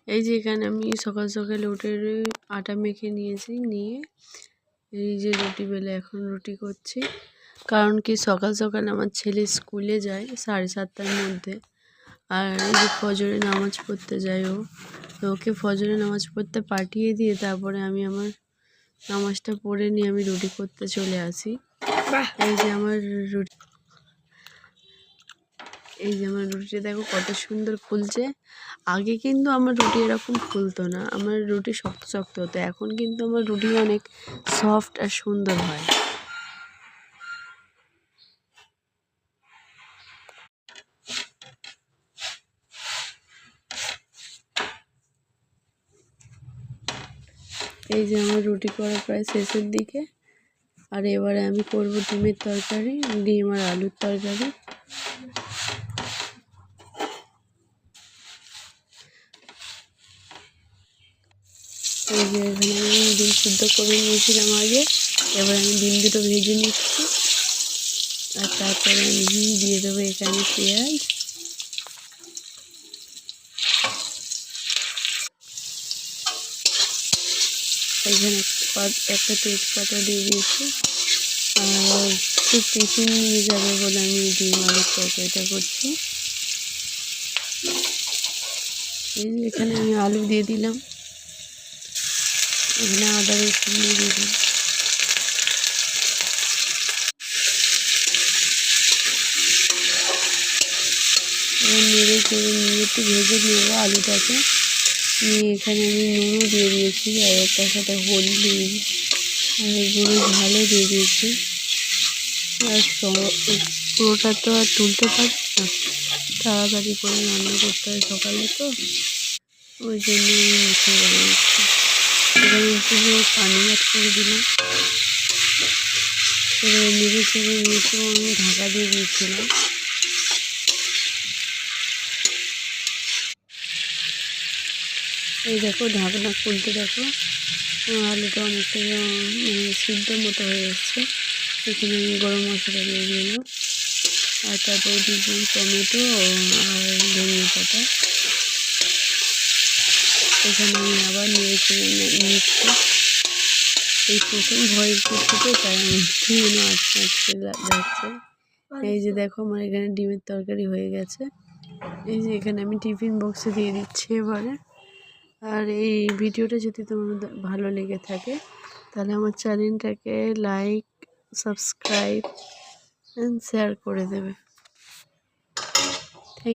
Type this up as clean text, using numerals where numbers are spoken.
এই যে এখানে আমি সকাল সকালে উঠে আটা মেখে নিয়েছি, নিয়ে এই যে রুটি বেলে এখন রুটি করছি। কারণ কি সকাল সকাল আমার ছেলে স্কুলে যায় 7:30টার মধ্যে, আর এই যে ফজরে নামাজ পড়তে যায় ও, তো ওকে ফজরে নামাজ পড়তে পাঠিয়ে দিয়ে তারপরে আমি আমার নামাজটা পড়ে নিয়ে আমি রুটি করতে চলে আসি। এই যে আমার রুটি, এই যে আমার রুটিটা দেখো কত সুন্দর ফুলছে। আগে কিন্তু আমার রুটি এরকম ফুলতো না, আমার রুটি শক্ত শক্ত হতো। এখন কিন্তু আমার রুটি অনেক সফট আর সুন্দর হয়। এই যে আমার রুটি করা প্রায় শেষের দিকে। আর এবারে আমি করব ডিমের তরকারি, ডিম আর আলুর তরকারি। এই যে এখানে আমি ডিম সিদ্ধ করে নিয়েছিলাম আগে, এবার আমি ডিম দুটো ভেজে নিচ্ছি। আর তারপরে আমি দিয়ে দেবো এখানে পেঁয়াজ, এখানে একটা তেজপাতা দিয়ে দিয়েছি। আর একটু টিফিন নিয়ে যাবে বলে আমি ডিম আলুর তরকারিটা করছি। এই যে এখানে আমি আলু দিয়ে দিলাম, এখানে আদা রসুন দিয়ে দিলাম। নেড়ে চেড়ে নিয়ে একটু ভেজে নেবো আলুটাকে, নিয়ে এখানে আমি নুনও দিয়ে দিয়েছি, আর তার সাথে হলুদ আর গুঁড়ো ঝালও দিয়ে দিয়েছি। আর পুরোটা তো আর তুলতে পারছি না, তাড়াতাড়ি করে রান্না করতে হয় সকালে, তো ওই জন্য আমি মিশে করে দিচ্ছি। এখানে একটু পানি অ্যাড করে দিলাম, এবারে নেড়ে চেড়ে নিয়েছি, আমি ঢাকা দিয়ে দিয়েছিলাম। এই দেখো ঢাকনা খুলতে দেখো আলুটা অনেকটা সিদ্ধ মতো হয়ে এসছে। এখানে আমি গরম মশলা দিয়ে দিলাম, আর তারপরে দিয়েছিলাম টমেটো আর ধনিয়া পাতা। এখানে আমি আবার নেড়ে চেড়ে নিচ্ছি। এই প্রথম ভয়েস দিচ্ছি তো, তাই আমার একটু আটকে আটকে যাচ্ছে। এই যে দেখো আমার এখানে ডিমের তরকারি হয়ে গেছে। এই যে এখানে আমি টিফিন বক্সে দিয়ে দিচ্ছি এবারে। আর এই ভিডিওটা যদি তোমাদের ভালো লেগে থাকে তাহলে আমার চ্যানেলটাকে লাইক, সাবস্ক্রাইব অ্যান্ড শেয়ার করে দেবে।